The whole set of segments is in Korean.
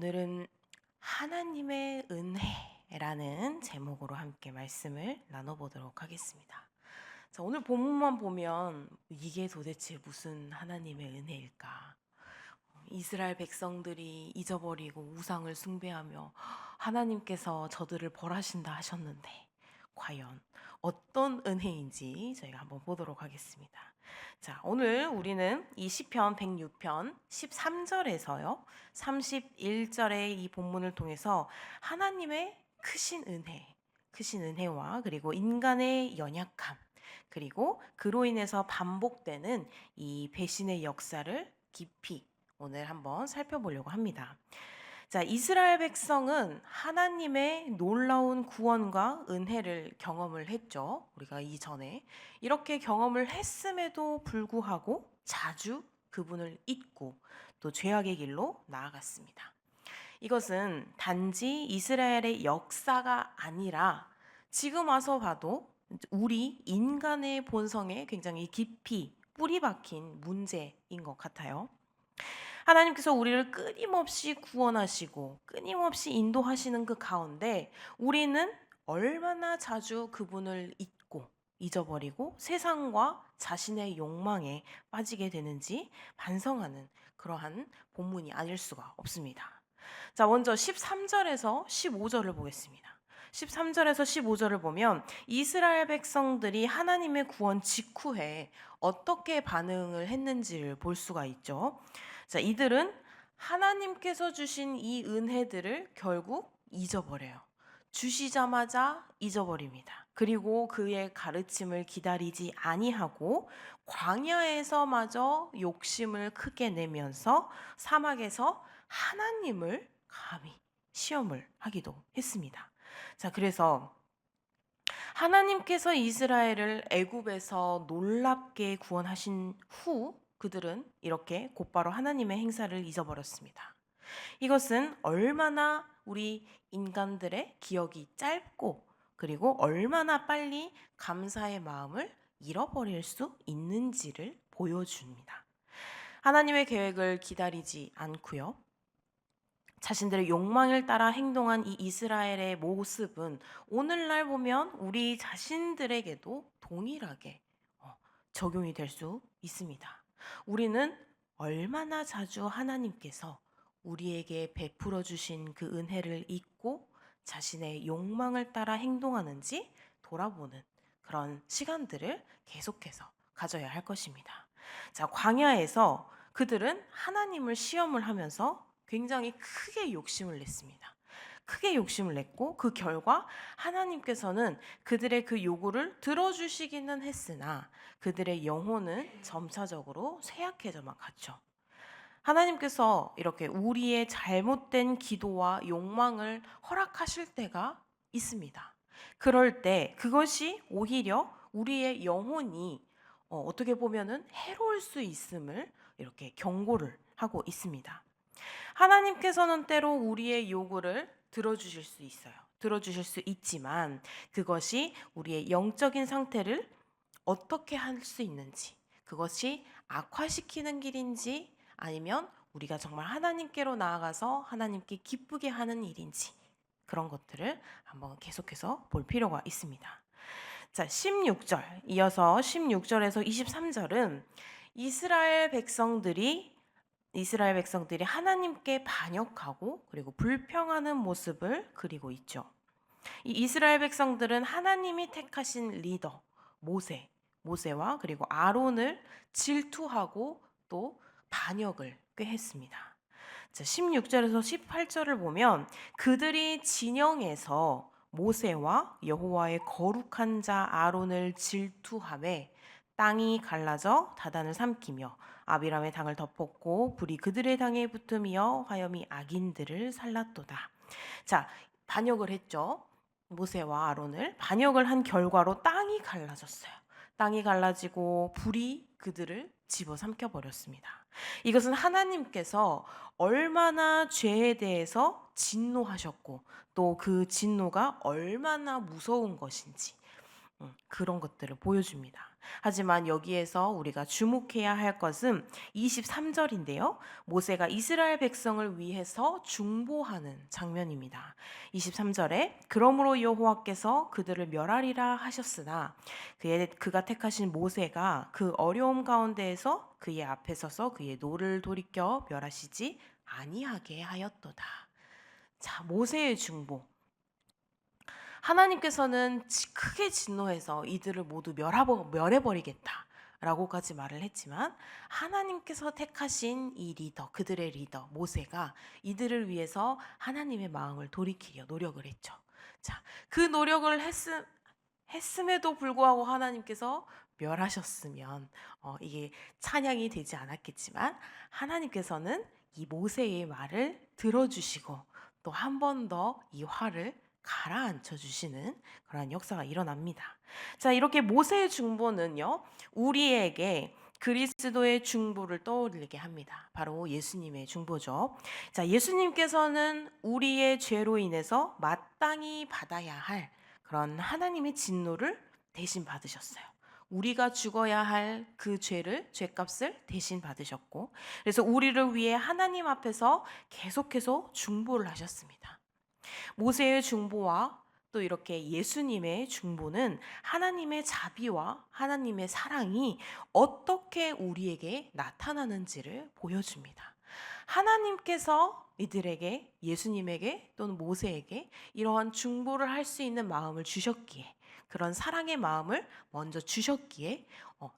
오늘은 하나님의 은혜라는 제목으로 함께 말씀을 나눠보도록 하겠습니다. 자, 오늘 본문만 보면 이게 도대체 무슨 하나님의 은혜일까? 이스라엘 백성들이 잊어버리고 우상을 숭배하며 하나님께서 저들을 벌하신다 하셨는데 과연 어떤 은혜인지 저희가 한번 보도록 하겠습니다. 자, 오늘 우리는 이 시편 106편 13절에서요 31절의 이 본문을 통해서 하나님의 크신 은혜와 그리고 인간의 연약함, 그리고 그로 인해서 반복되는 이 배신의 역사를 깊이 오늘 한번 살펴보려고 합니다. 자, 이스라엘 백성은 하나님의 놀라운 구원과 은혜를 경험을 했죠. 우리가 이전에 이렇게 경험을 했음에도 불구하고 자주 그분을 잊고 또 죄악의 길로 나아갔습니다. 이것은 단지 이스라엘의 역사가 아니라 지금 와서 봐도 우리 인간의 본성에 굉장히 깊이 뿌리 박힌 문제인 것 같아요. 하나님께서 우리를 끊임없이 구원하시고 끊임없이 인도하시는 그 가운데 우리는 얼마나 자주 그분을 잊고 잊어버리고 세상과 자신의 욕망에 빠지게 되는지 반성하는 그러한 본문이 아닐 수가 없습니다. 자, 먼저 13절에서 15절을 보겠습니다. 13절에서 15절을 보면 이스라엘 백성들이 하나님의 구원 직후에 어떻게 반응을 했는지를 볼 수가 있죠. 자, 이들은 하나님께서 주신 이 은혜들을 결국 잊어버려요. 주시자마자 잊어버립니다. 그리고 그의 가르침을 기다리지 아니하고 광야에서마저 욕심을 크게 내면서 사막에서 하나님을 감히 시험을 하기도 했습니다. 자, 그래서 하나님께서 이스라엘을 애굽에서 놀랍게 구원하신 후 그들은 이렇게 곧바로 하나님의 행사를 잊어버렸습니다. 이것은 얼마나 우리 인간들의 기억이 짧고 그리고 얼마나 빨리 감사의 마음을 잃어버릴 수 있는지를 보여줍니다. 하나님의 계획을 기다리지 않고요. 자신들의 욕망을 따라 행동한 이 이스라엘의 모습은 오늘날 보면 우리 자신들에게도 동일하게 적용이 될 수 있습니다. 우리는 얼마나 자주 하나님께서 우리에게 베풀어 주신 그 은혜를 잊고 자신의 욕망을 따라 행동하는지 돌아보는 그런 시간들을 계속해서 가져야 할 것입니다. 자, 광야에서 그들은 하나님을 시험을 하면서 굉장히 크게 욕심을 냈습니다. 크게 욕심을 냈고 그 결과 하나님께서는 그들의 그 요구를 들어주시기는 했으나 그들의 영혼은 점차적으로 쇠약해져만 갔죠. 하나님께서 이렇게 우리의 잘못된 기도와 욕망을 허락하실 때가 있습니다. 그럴 때 그것이 오히려 우리의 영혼이 어떻게 보면은 해로울 수 있음을 이렇게 경고를 하고 있습니다. 하나님께서는 때로 우리의 요구를 들어주실 수 있어요. 들어주실 수 있지만 그것이 우리의 영적인 상태를 어떻게 할 수 있는지, 그것이 악화시키는 길인지 아니면 우리가 정말 하나님께로 나아가서 하나님께 기쁘게 하는 일인지 그런 것들을 한번 계속해서 볼 필요가 있습니다. 자, 16절, 이어서 16절에서 23절은 이스라엘 백성들이 하나님께 반역하고 그리고 불평하는 모습을 그리고 있죠. 이 이스라엘 백성들은 하나님이 택하신 리더 모세와 그리고 아론을 질투하고 또 반역을 꾀했습니다. 자, 16절에서 18절을 보면 그들이 진영에서 모세와 여호와의 거룩한 자 아론을 질투하매 땅이 갈라져 다단을 삼키며 아비람의 당을 덮었고 불이 그들의 당에 붙으며 화염이 악인들을 살랐도다. 자, 반역을 했죠. 모세와 아론을 반역을 한 결과로 땅이 갈라졌어요. 땅이 갈라지고 불이 그들을 집어삼켜 버렸습니다. 이것은 하나님께서 얼마나 죄에 대해서 진노하셨고 또 그 진노가 얼마나 무서운 것인지 그런 것들을 보여줍니다. 하지만 여기에서 우리가 주목해야 할 것은 23절인데요. 모세가 이스라엘 백성을 위해서 중보하는 장면입니다. 23절에 그러므로 여호와께서 그들을 멸하리라 하셨으나 그가 택하신 모세가 그 어려움 가운데에서 그의 앞에 서서 그의 노를 돌이켜 멸하시지 아니하게 하였도다. 자, 모세의 중보. 하나님께서는 크게 진노해서 이들을 모두 멸해버리겠다 라고까지 말을 했지만, 하나님께서 택하신 이 리더, 그들의 리더 모세가 이들을 위해서 하나님의 마음을 돌이키려 노력을 했죠. 자, 그 노력을 했음에도 불구하고 하나님께서 멸하셨으면 이게 찬양이 되지 않았겠지만, 하나님께서는 이 모세의 말을 들어주시고 또 한 번 더 이 화를 가라앉혀 주시는 그런 역사가 일어납니다. 자, 이렇게 모세의 중보는요, 우리에게 그리스도의 중보를 떠올리게 합니다. 바로 예수님의 중보죠. 자, 예수님께서는 우리의 죄로 인해서 마땅히 받아야 할 그런 하나님의 진노를 대신 받으셨어요. 우리가 죽어야 할 그 죄값을 대신 받으셨고, 그래서 우리를 위해 하나님 앞에서 계속해서 중보를 하셨습니다. 모세의 중보와 또 이렇게 예수님의 중보는 하나님의 자비와 하나님의 사랑이 어떻게 우리에게 나타나는지를 보여줍니다. 하나님께서 이들에게, 예수님에게 또는 모세에게 이러한 중보를 할 수 있는 마음을 주셨기에, 그런 사랑의 마음을 먼저 주셨기에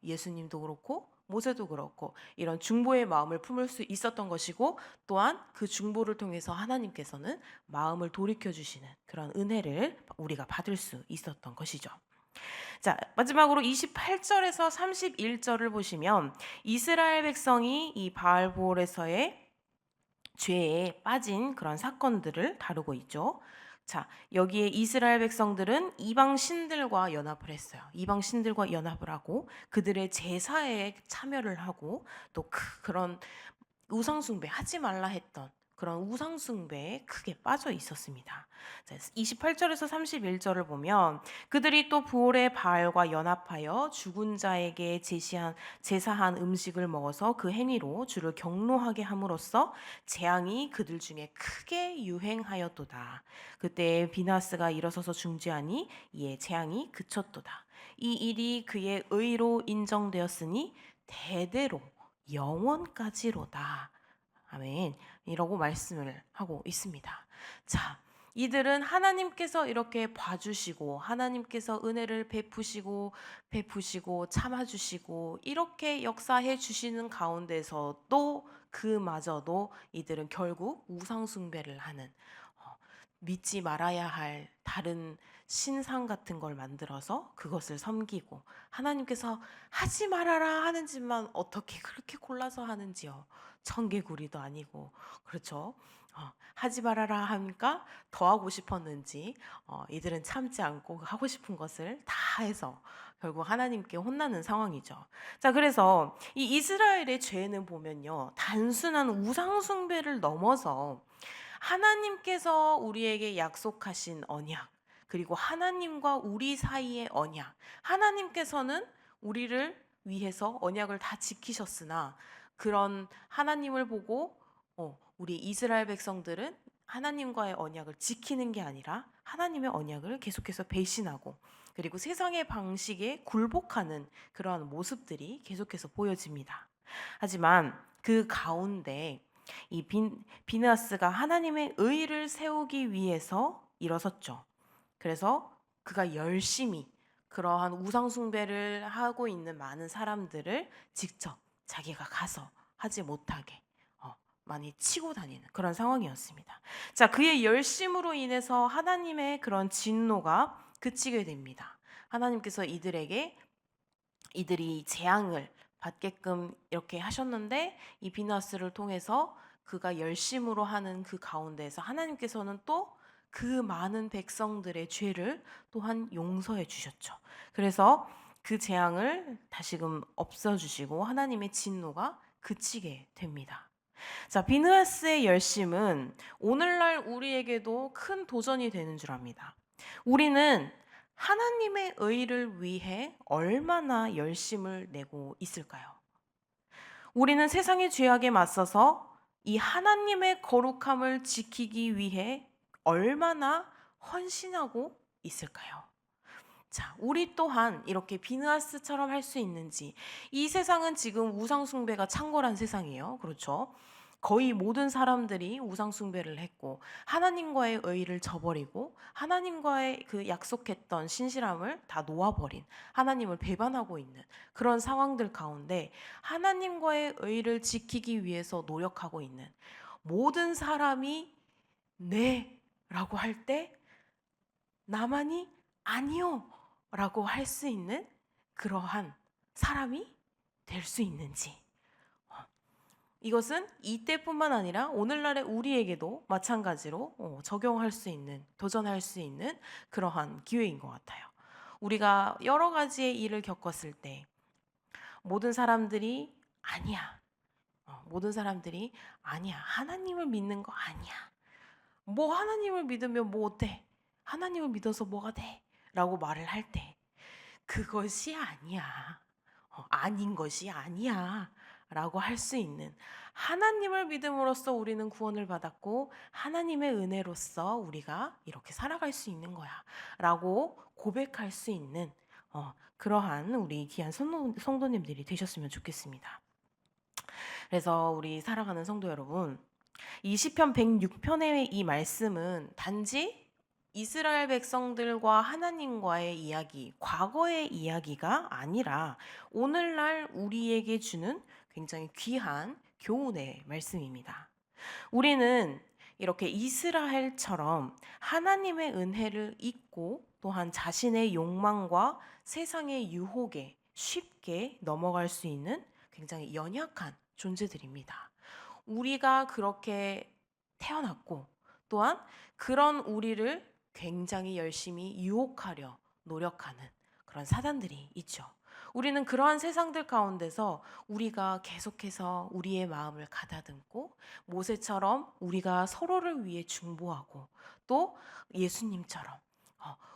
예수님도 그렇고 모세도 그렇고 이런 중보의 마음을 품을 수 있었던 것이고, 또한 그 중보를 통해서 하나님께서는 마음을 돌이켜 주시는 그런 은혜를 우리가 받을 수 있었던 것이죠. 자, 마지막으로 28절에서 31절을 보시면 이스라엘 백성이 이 바알볼에서의 죄에 빠진 그런 사건들을 다루고 있죠. 자, 여기에 이스라엘 백성들은 이방 신들과 연합을 했어요. 이방 신들과 연합을 하고 그들의 제사에 참여를 하고 또 그런 우상숭배 하지 말라 했던 그런 우상숭배에 크게 빠져 있었습니다. 28절에서 31절을 보면 그들이 또 부올의 바알과 연합하여 죽은 자에게 제사한 음식을 먹어서 그 행위로 주를 경노하게 함으로써 재앙이 그들 중에 크게 유행하였도다. 그때 비나스가 일어서서 중지하니 이에 재앙이 그쳤도다. 이 일이 그의 의로 인정되었으니 대대로 영원까지로다. 아멘. 이라고 말씀을 하고 있습니다. 자, 이들은 하나님께서 이렇게 봐주시고 하나님께서 은혜를 베푸시고 참아주시고 이렇게 역사해 주시는 가운데서도 그마저도 이들은 결국 우상숭배를 하는, 믿지 말아야 할 다른 신상 같은 걸 만들어서 그것을 섬기고, 하나님께서 하지 말아라 하는 짓만 어떻게 그렇게 골라서 하는지요. 청개구리도 아니고, 그렇죠. 하지 말아라 하니까 더 하고 싶었는지 이들은 참지 않고 하고 싶은 것을 다 해서 결국 하나님께 혼나는 상황이죠. 자, 그래서 이 이스라엘의 죄는 보면요, 단순한 우상 숭배를 넘어서 하나님께서 우리에게 약속하신 언약, 그리고 하나님과 우리 사이의 언약, 하나님께서는 우리를 위해서 언약을 다 지키셨으나 그런 하나님을 보고 우리 이스라엘 백성들은 하나님과의 언약을 지키는 게 아니라 하나님의 언약을 계속해서 배신하고, 그리고 세상의 방식에 굴복하는 그러한 모습들이 계속해서 보여집니다. 하지만 그 가운데 이 비느하스가 하나님의 의를 세우기 위해서 일어섰죠. 그래서 그가 열심히 그러한 우상 숭배를 하고 있는 많은 사람들을 직접 자기가 가서 하지 못하게 많이 치고 다니는 그런 상황이었습니다. 자, 그의 열심으로 인해서 하나님의 그런 진노가 그치게 됩니다. 하나님께서 이들이 재앙을 받게끔 이렇게 하셨는데, 이 비나스를 통해서 그가 열심으로 하는 그 가운데에서 하나님께서는 또 그 많은 백성들의 죄를 또한 용서해 주셨죠. 그래서 그 재앙을 다시금 없어주시고 하나님의 진노가 그치게 됩니다. 자, 비느하스의 열심은 오늘날 우리에게도 큰 도전이 되는 줄 압니다. 우리는 하나님의 의를 위해 얼마나 열심을 내고 있을까요? 우리는 세상의 죄악에 맞서서 이 하나님의 거룩함을 지키기 위해 얼마나 헌신하고 있을까요? 자, 우리 또한 이렇게 비느하스처럼 할 수 있는지. 이 세상은 지금 우상숭배가 창궐한 세상이에요. 그렇죠? 거의 모든 사람들이 우상숭배를 했고 하나님과의 의를 저버리고 하나님과의 그 약속했던 신실함을 다 놓아버린, 하나님을 배반하고 있는 그런 상황들 가운데 하나님과의 의를 지키기 위해서 노력하고 있는 모든 사람이 네 라고 할 때 나만이 아니요 라고 할 수 있는 그러한 사람이 될 수 있는지. 이것은 이때뿐만 아니라 오늘날의 우리에게도 마찬가지로 적용할 수 있는, 도전할 수 있는 그러한 기회인 것 같아요. 우리가 여러 가지의 일을 겪었을 때 모든 사람들이 아니야. 모든 사람들이 아니야. 하나님을 믿는 거 아니야. 뭐 하나님을 믿으면 뭐 어때? 하나님을 믿어서 뭐가 돼? 라고 말을 할 때 그것이 아니야. 아닌 것이 아니야. 라고 할 수 있는, 하나님을 믿음으로써 우리는 구원을 받았고 하나님의 은혜로서 우리가 이렇게 살아갈 수 있는 거야. 라고 고백할 수 있는 그러한 우리 귀한 성도님들이 되셨으면 좋겠습니다. 그래서 우리 살아가는 성도 여러분, 이 시편 106편의 이 말씀은 단지 이스라엘 백성들과 하나님과의 이야기, 과거의 이야기가 아니라 오늘날 우리에게 주는 굉장히 귀한 교훈의 말씀입니다. 우리는 이렇게 이스라엘처럼 하나님의 은혜를 잊고 또한 자신의 욕망과 세상의 유혹에 쉽게 넘어갈 수 있는 굉장히 연약한 존재들입니다. 우리가 그렇게 태어났고 또한 그런 우리를 굉장히 열심히 유혹하려 노력하는 그런 사단들이 있죠. 우리는 그러한 세상들 가운데서 우리가 계속해서 우리의 마음을 가다듬고 모세처럼 우리가 서로를 위해 중보하고 또 예수님처럼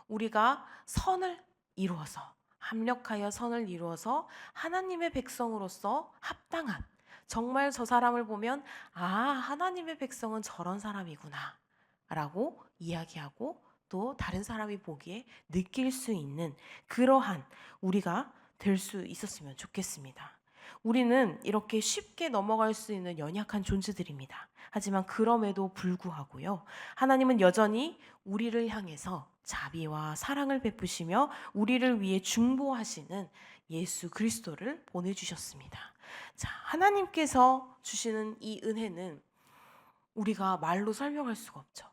우리가 선을 이루어서 합력하여 선을 이루어서 하나님의 백성으로서 합당한, 정말 저 사람을 보면 하나님의 백성은 저런 사람이구나 라고 이야기하고 또 다른 사람이 보기에 느낄 수 있는 그러한 우리가 될 수 있었으면 좋겠습니다. 우리는 이렇게 쉽게 넘어갈 수 있는 연약한 존재들입니다. 하지만 그럼에도 불구하고요, 하나님은 여전히 우리를 향해서 자비와 사랑을 베푸시며 우리를 위해 중보하시는 예수 그리스도를 보내주셨습니다. 자, 하나님께서 주시는 이 은혜는 우리가 말로 설명할 수가 없죠.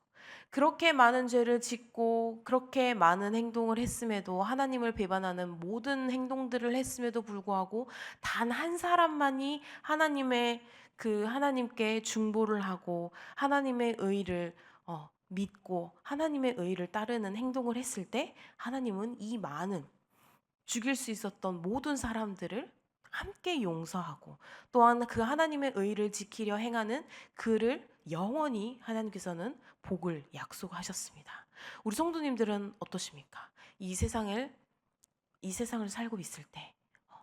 그렇게 많은 죄를 짓고 그렇게 많은 행동을 했음에도, 하나님을 배반하는 모든 행동들을 했음에도 불구하고 단 한 사람만이 하나님께 중보를 하고 하나님의 의를 믿고 하나님의 의를 따르는 행동을 했을 때 하나님은 이 많은 죽일 수 있었던 모든 사람들을 함께 용서하고 또한 그 하나님의 의를 지키려 행하는 그를 영원히 하나님께서는 복을 약속하셨습니다. 우리 성도님들은 어떠십니까? 이 세상을 살고 있을 때,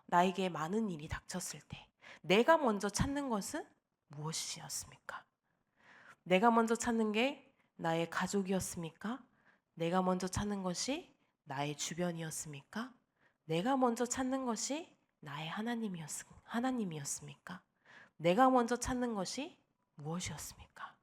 나에게 많은 일이 닥쳤을 때 내가 먼저 찾는 것은 무엇이었습니까? 내가 먼저 찾는 게 나의 가족이었습니까? 내가 먼저 찾는 것이 나의 주변이었습니까? 내가 먼저 찾는 것이 나의 하나님이었습니까? 내가 먼저 찾는 것이 무엇이었습니까?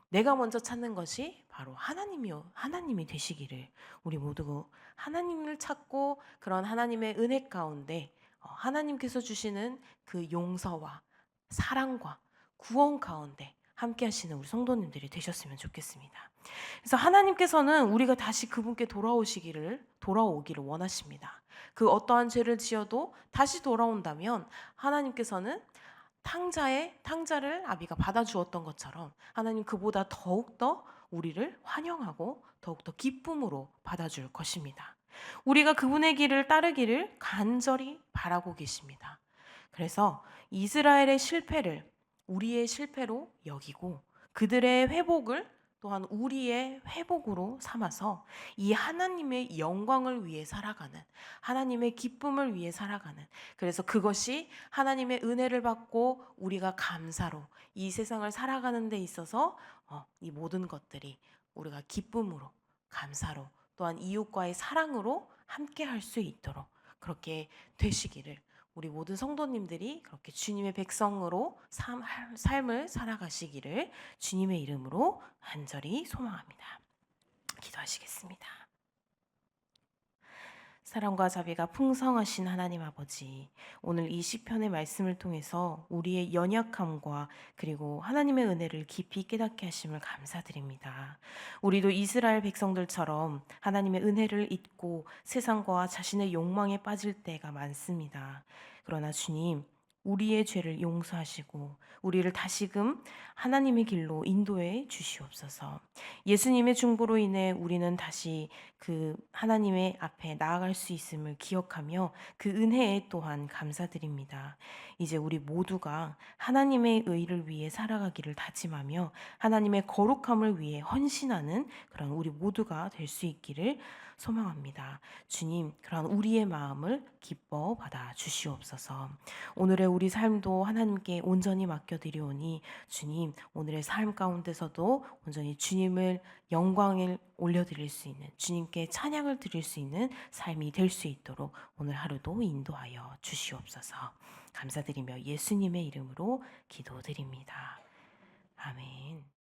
내가 먼저 찾는 것이 바로 하나님이 되시기를, 우리 모두 하나님을 찾고 그런 하나님의 은혜 가운데 하나님께서 주시는 그 용서와 사랑과 구원 가운데 함께 하시는 우리 성도님들이 되셨으면 좋겠습니다. 그래서 하나님께서는 우리가 다시 그분께 돌아오기를 원하십니다. 그 어떠한 죄를 지어도 다시 돌아온다면 하나님께서는 탕자를 아비가 받아주었던 것처럼 하나님 그보다 더욱더 우리를 환영하고 더욱더 기쁨으로 받아줄 것입니다. 우리가 그분의 길을 따르기를 간절히 바라고 계십니다. 그래서 이스라엘의 실패를 우리의 실패로 여기고 그들의 회복을 또한 우리의 회복으로 삼아서 이 하나님의 영광을 위해 살아가는, 하나님의 기쁨을 위해 살아가는, 그래서 그것이 하나님의 은혜를 받고 우리가 감사로 이 세상을 살아가는 데 있어서 이 모든 것들이 우리가 기쁨으로, 감사로, 또한 이웃과의 사랑으로 함께 할 수 있도록 그렇게 되시기를, 우리 모든 성도님들이 그렇게 주님의 백성으로 삶을 살아가시기를 주님의 이름으로 간절히 소망합니다. 기도하시겠습니다. 사랑과 자비가 풍성하신 하나님 아버지, 오늘 이 시편의 말씀을 통해서 우리의 연약함과 그리고 하나님의 은혜를 깊이 깨닫게 하심을 감사드립니다. 우리도 이스라엘 백성들처럼 하나님의 은혜를 잊고 세상과 자신의 욕망에 빠질 때가 많습니다. 그러나 주님, 우리의 죄를 용서하시고 우리를 다시금 하나님의 길로 인도해 주시옵소서. 예수님의 중보로 인해 우리는 다시 그 하나님의 앞에 나아갈 수 있음을 기억하며 그 은혜에 또한 감사드립니다. 이제 우리 모두가 하나님의 의를 위해 살아가기를 다짐하며 하나님의 거룩함을 위해 헌신하는 그런 우리 모두가 될 수 있기를 소망합니다. 주님, 그런 우리의 마음을 기뻐 받아 주시옵소서. 오늘의 우리 삶도 하나님께 온전히 맡겨드리오니 주님, 오늘의 삶 가운데서도 온전히 주님을 영광을 올려드릴 수 있는, 주님께 찬양을 드릴 수 있는 삶이 될 수 있도록 오늘 하루도 인도하여 주시옵소서. 감사드리며 예수님의 이름으로 기도드립니다. 아멘.